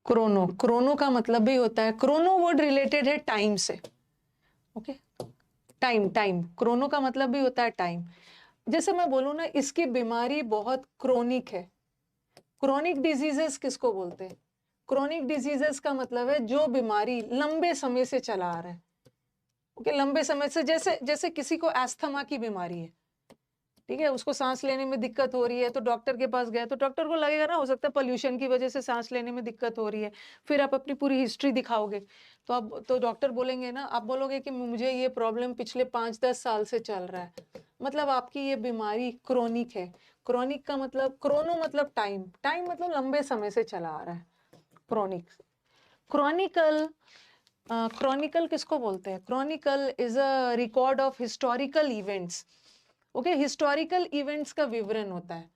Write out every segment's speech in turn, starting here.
Chrono, Chrono का मतलब भी होता है, क्रोनो वर्ड रिलेटेड है टाइम से। ओके, टाइम, टाइम, क्रोनो का मतलब भी होता है टाइम। जैसे मैं बोलूँ ना, इसकी बीमारी बहुत क्रोनिक है। क्रोनिक डिजीजेस किसको बोलते हैं? क्रोनिक डिजीजेस का मतलब है जो बीमारी लंबे समय से चला आ रहा है। ओके, लंबे समय से, जैसे जैसे किसी को एस्थमा की बीमारी है, ठीक है, उसको सांस लेने में दिक्कत हो रही है, तो डॉक्टर के पास गए तो डॉक्टर को लगेगा ना, हो सकता है पोल्यूशन की वजह से सांस लेने में दिक्कत हो रही है। फिर आप अपनी पूरी हिस्ट्री दिखाओगे तो अब तो डॉक्टर बोलेंगे ना, आप बोलोगे कि मुझे ये प्रॉब्लम पिछले 5-10 साल से चल रहा है, मतलब आपकी ये बीमारी क्रोनिक है। क्रोनिक का मतलब, क्रोनो मतलब टाइम, टाइम मतलब लंबे समय से चला आ रहा है, क्रोनिक। क्रॉनिकल, क्रॉनिकल किसको बोलते हैं? Chronicle is a record of historical events. Okay, historical events का विवरण होता है,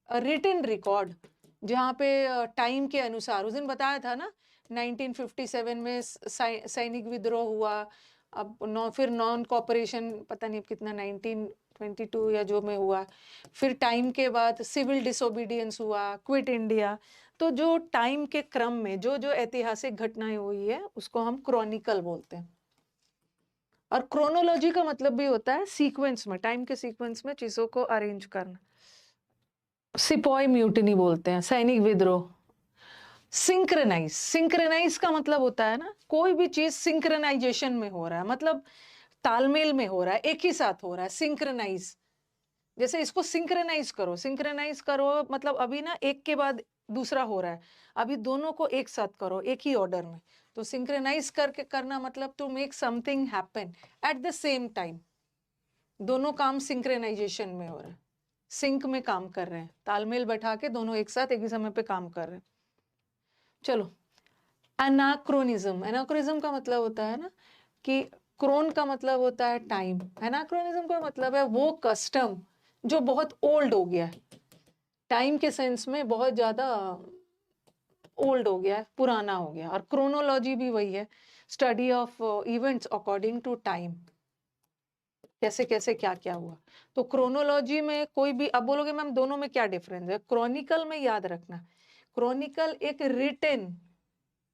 रिटन रिकॉर्ड, जहाँ पे टाइम के अनुसार, उस दिन बताया था ना 1957 में सैनिक विद्रोह हुआ, अब फिर नॉन कॉपरेशन, पता नहीं अब कितना 1922 या जो में हुआ, फिर टाइम के बाद सिविल डिसोबीडियंस हुआ, क्विट इंडिया। तो जो टाइम के क्रम में जो जो ऐतिहासिक घटनाएं हुई है उसको हम क्रॉनिकल बोलते हैं। और क्रोनोलॉजी का मतलब भी होता है सीक्वेंस में, टाइम के सीक्वेंस में चीजों को अरेंज करना। सिपॉय म्यूटिनी बोलते हैं, सैनिक विद्रोह। सिंक्रोनाइज, सिंक्रोनाइज का मतलब होता है ना, कोई भी चीज सिंक्रोनाइजेशन में हो रहा है, मतलब तालमेल में हो रहा है, एक ही साथ हो रहा है, सिंक्रोनाइज। जैसे इसको सिंक्रोनाइज करो, सिंक्रोनाइज करो मतलब अभी ना एक के बाद दूसरा हो रहा है, अभी दोनों को एक साथ करो एक ही ऑर्डर में। तो सिंक्रोनाइज करके करना मतलब to make something happen at the same time. दोनों काम सिंक्रोनाइजेशन में हो रहा है, सिंक में काम कर रहे हैं, तालमेल बैठा के दोनों एक साथ एक ही समय पे काम कर रहे हैं। चलो, एनाक्रोनिज्म, एनाक्रोनिज्म का मतलब होता है ना कि क्रोन का मतलब होता है टाइम, एनाक्रोनिज्म का मतलब है वो कस्टम जो बहुत ओल्ड हो गया है, टाइम के सेंस में बहुत ज्यादा ओल्ड हो गया है, पुराना हो गया। और क्रोनोलॉजी भी वही है, study of events according to time, कैसे कैसे क्या क्या हुआ। तो क्रोनोलॉजी में कोई भी, अब बोलोगे मैम दोनों में क्या डिफरेंस है? क्रॉनिकल में याद रखना, क्रॉनिकल एक रिटन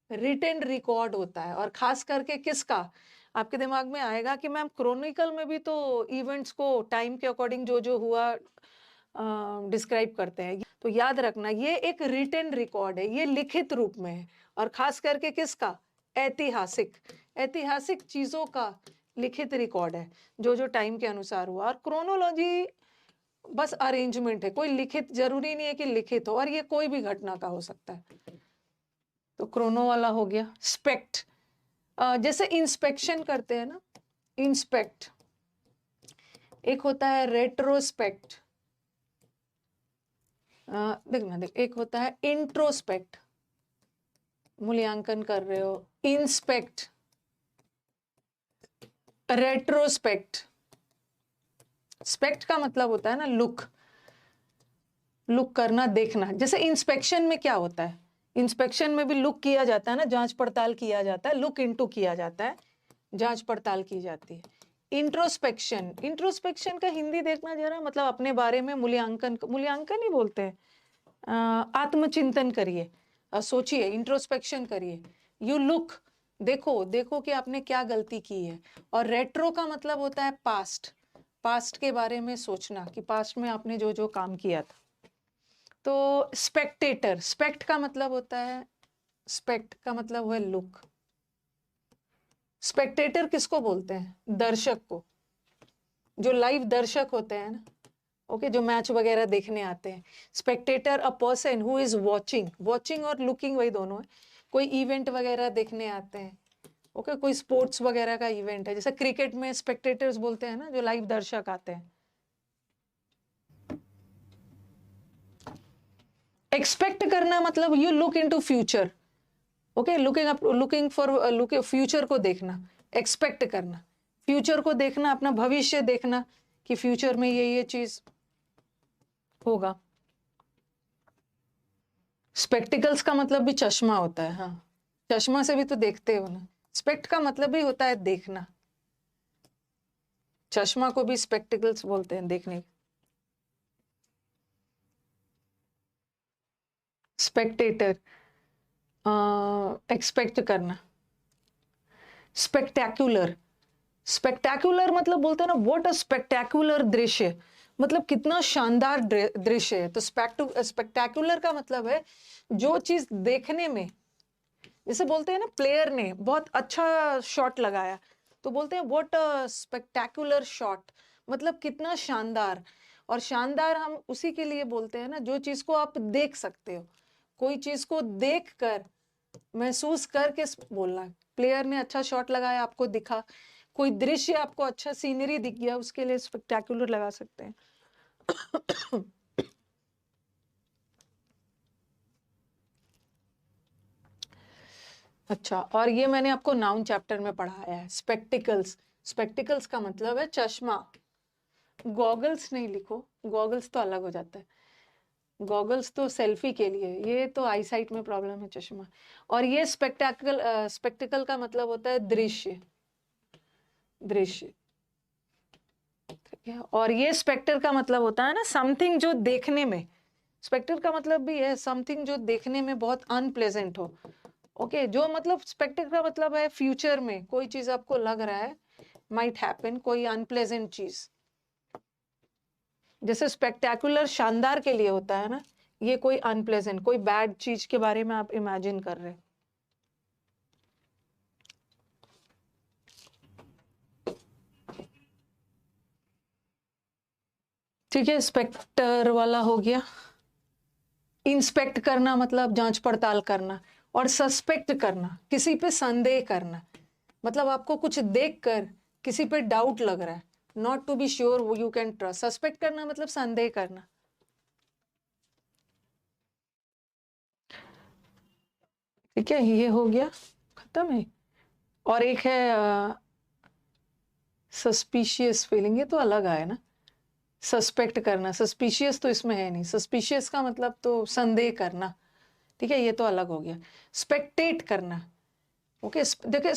रिटन रिकॉर्ड होता है, और खास करके किसका, आपके दिमाग में आएगा कि मैम क्रॉनिकल में भी तो इवेंट्स को टाइम के अकॉर्डिंग जो जो हुआ डिस्क्राइब करते हैं। तो याद रखना ये एक रिटन रिकॉर्ड है, ये लिखित रूप में है, और खास करके किसका? ऐतिहासिक, ऐतिहासिक चीजों का लिखित रिकॉर्ड है, जो जो टाइम के अनुसार हुआ। और क्रोनोलॉजी बस अरेंजमेंट है, कोई लिखित जरूरी नहीं है कि लिखित हो, और ये कोई भी घटना का हो सकता है। तो क्रोनो वाला हो गया। स्पेक्ट, जैसे इंस्पेक्शन करते हैं ना, इंस्पेक्ट, एक होता है रेट्रोस्पेक्ट, देखना देख, एक होता है इंट्रोस्पेक्ट, मूल्यांकन कर रहे हो, इंस्पेक्ट, रेट्रोस्पेक्ट। स्पेक्ट का मतलब होता है ना लुक, लुक करना, देखना। जैसे इंस्पेक्शन में क्या होता है, इंस्पेक्शन में भी लुक किया जाता है ना, जांच पड़ताल किया जाता है, लुक इनटू किया जाता है, जांच पड़ताल की जाती है। इंट्रोस्पेक्शन, इंट्रोस्पेक्शन का हिंदी देखना जरा, मतलब अपने बारे में मूल्यांकन, मूल्यांकन ही बोलते हैं, आत्मचिंतन करिए, सोचिए, इंट्रोस्पेक्शन करिए, यू लुक, देखो देखो कि आपने क्या गलती की है। और रेट्रो का मतलब होता है पास्ट, पास्ट के बारे में सोचना कि पास्ट में आपने जो जो काम किया था। तो स्पेक्टेटर, स्पेक्ट का मतलब होता है, स्पेक्ट का मतलब है लुक। स्पेक्टेटर किसको बोलते हैं? दर्शक को, जो लाइव दर्शक होते हैं ना, ओके, जो मैच वगैरह देखने आते हैं। Spectator a person who is watching, watching और लुकिंग वही दोनों है, कोई इवेंट वगैरह देखने आते हैं, ओके, कोई स्पोर्ट्स वगैरह का इवेंट है, जैसे क्रिकेट में स्पेक्टेटर्स बोलते हैं ना, जो लाइव दर्शक आते हैं। एक्सपेक्ट करना मतलब you look into future, okay, looking for look future को देखना, एक्सपेक्ट करना, फ्यूचर को देखना, अपना भविष्य देखना कि फ्यूचर में ये चीज होगा। स्पेक्टिकल्स का मतलब भी चश्मा होता है, हाँ, चश्मा से भी तो देखते हो ना। स्पेक्ट का मतलब भी होता है देखना, चश्मा को भी स्पेक्टिकल्स बोलते हैं, देखने। स्पेक्टेटर, एक्सपेक्ट करना। स्पेक्टैक्युलर, स्पेक्टैक्युलर मतलब बोलते हैं ना व्हाट अ स्पेक्टैक्युलर दृश्य, मतलब कितना शानदार दृश्य है। तो स्पेक्टैक्युलर का मतलब है जो चीज देखने में, जैसे बोलते हैं ना प्लेयर ने बहुत अच्छा शॉट लगाया तो बोलते हैं व्हाट अ स्पेक्टैक्युलर शॉट, मतलब कितना शानदार। और शानदार हम उसी के लिए बोलते हैं ना जो चीज को आप देख सकते हो, कोई चीज को देख कर महसूस करके बोलना। प्लेयर ने अच्छा शॉट लगाया, आपको दिखा, कोई दृश्य आपको अच्छा सीनरी दिख गया, उसके लिए स्पेक्टैक्युलर लगा सकते हैं। अच्छा, और ये मैंने आपको नाउन चैप्टर में पढ़ाया है, स्पेक्टिकल्स। स्पेक्टिकल्स का मतलब है चश्मा। गॉगल्स नहीं लिखो, गॉगल्स तो अलग हो जाता है, गॉगल्स तो सेल्फी के लिए, ये तो आई साइट में प्रॉब्लम है चश्मा। और ये स्पेक्टिकल का मतलब होता है दृश्य, दृश्य, ठीक है। और ये स्पेक्टर का मतलब होता है ना समथिंग जो देखने में, स्पेक्टर का मतलब भी है समथिंग जो देखने में बहुत अनप्लेजेंट हो। ओके, जो मतलब स्पेक्टर का मतलब है फ्यूचर में कोई चीज आपको लग रहा है माइट हैपन, कोई अनप्लेजेंट चीज। जैसे स्पेक्टैकुलर शानदार के लिए होता है ना, ये कोई अनप्लेजेंट, कोई बैड चीज के बारे में आप इमेजिन कर रहे हैं। ठीक है, स्पेक्टर वाला हो गया। इंस्पेक्ट करना मतलब जांच पड़ताल करना, और सस्पेक्ट करना किसी पे संदेह करना, मतलब आपको कुछ देखकर किसी पे डाउट लग रहा है, not to be sure you can trust. Suspect करना मतलब संदेह करना। ठीक है, ये हो गया, खत्म है। और एक है सस्पिशियस फीलिंग, ये तो अलग आया ना। सस्पेक्ट करना, सस्पिशियस तो इसमें है नहीं, सस्पिशियस का मतलब तो संदेह करना, ठीक है, ये तो अलग हो गया। स्पेक्टेट करना, ओके, देखिए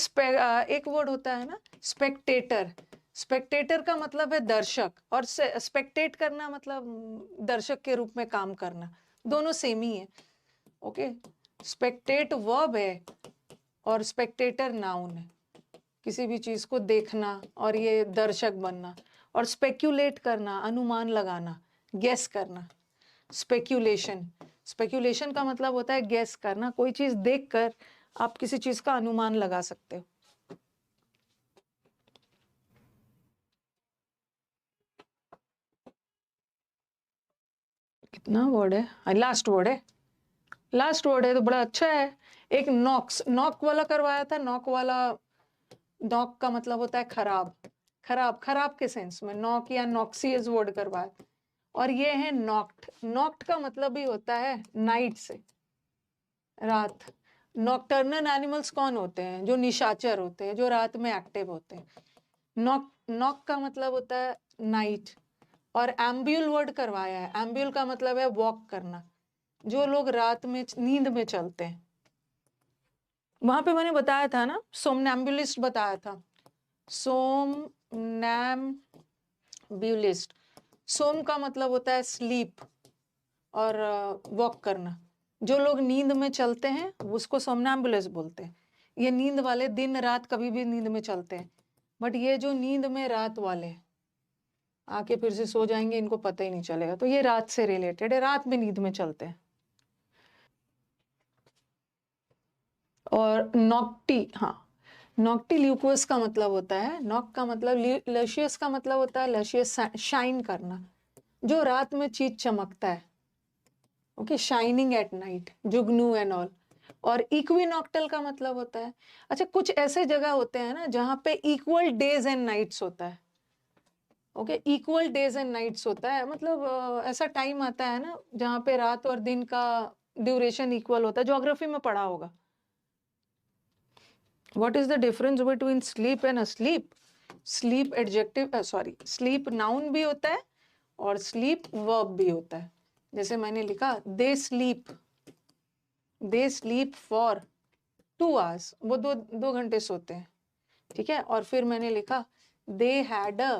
एक वर्ड होता है ना स्पेक्टेटर, स्पेक्टेटर का मतलब है दर्शक, और स्पेक्टेट करना मतलब दर्शक के रूप में काम करना, दोनों सेम ही है। ओके, स्पेक्टेट वर्ब है और स्पेक्टेटर नाउन है, किसी भी चीज को देखना और ये दर्शक बनना। और स्पेक्यूलेट करना, अनुमान लगाना, गेस करना, स्पेक्यूलेशन। स्पेक्यूलेशन का मतलब होता है गेस करना, कोई चीज देखकर आप किसी चीज का अनुमान लगा सकते हो। कितना वर्ड है, लास्ट वर्ड है, लास्ट वर्ड है तो बड़ा अच्छा है। एक नॉक्स, नॉक वाला करवाया था, नॉक वाला, नॉक का मतलब होता है खराब, खराब, खराब के सेंस में नॉक या नॉक्सियस वर्ड करवाया। और ये है नॉक्ट, नॉक्ट का मतलब भी होता है नाइट से, रात। नॉक्टर्नल एनिमल्स कौन होते हैं? जो निशाचर होते हैं, जो रात में एक्टिव होते हैं। नॉक, नॉक का मतलब होता है नाइट। और एम्ब्यूल वर्ड करवाया है, एम्ब्यूल का मतलब है वॉक करना, जो लोग रात में नींद में चलते हैं। वहां पे मैंने बताया था ना, सोमनैम्बुलिस्ट बताया था, सोमनैम्बुलिस्ट। सोम का मतलब होता है स्लीप और वॉक करना, जो लोग नींद में चलते हैं उसको सोमनैम्बुलिस्ट बोलते हैं। ये नींद वाले दिन रात कभी भी नींद में चलते हैं, बट ये जो नींद में रात वाले आके फिर से सो जाएंगे, इनको पता ही नहीं चलेगा, तो ये रात से रिलेटेड है, रात में नींद में चलते हैं। और नॉक्टी, हाँ, नॉक्टी ल्यूकोस का मतलब होता है, नॉक का मतलब, लशियस का मतलब होता है लशियस शाइन करना, जो रात में चीज चमकता है। Okay, shining at night, Jugnu and all. और इक्विनॉक्टल का मतलब होता है, अच्छा कुछ ऐसे जगह होते हैं ना जहाँ पे इक्वल डेज एंड नाइट्स होता है। Okay, equal days and nights होता है, मतलब ऐसा टाइम आता है ना जहाँ पे रात और दिन का ड्यूरेशन इक्वल होता है, ज्योग्राफी में पढ़ा होगा। What is the difference between sleep and asleep? Sleep adjective, sorry, sleep noun भी होता है और sleep verb भी होता है। जैसे मैंने लिखा they sleep for 2 hours, वो दो घंटे सोते हैं, ठीक है। और फिर मैंने लिखा they had a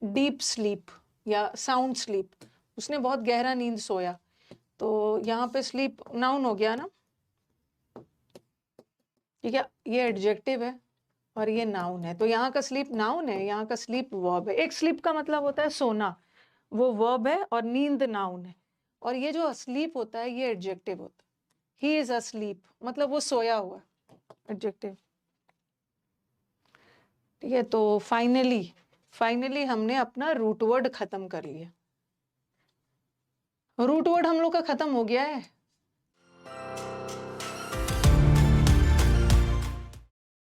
deep sleep या sound sleep, उसने बहुत गहरा नींद सोया। तो यहाँ पे sleep noun हो गया ना, ठीक है, ये एडजेक्टिव है और ये नाउन है, तो यहाँ का स्लीप नाउन है, यहाँ का स्लीप वर्ब है। एक स्लीप का मतलब होता है सोना, वो वर्ब है, और नींद नाउन है। और ये जो स्लीप होता है ये एडजेक्टिव होता है। ही इज अस्लीप मतलब वो सोया हुआ है, एडजेक्टिव। ठीक है, तो फाइनली हमने अपना रूट वर्ड खत्म कर लिया। रूट वर्ड हम लोग का खत्म हो गया है।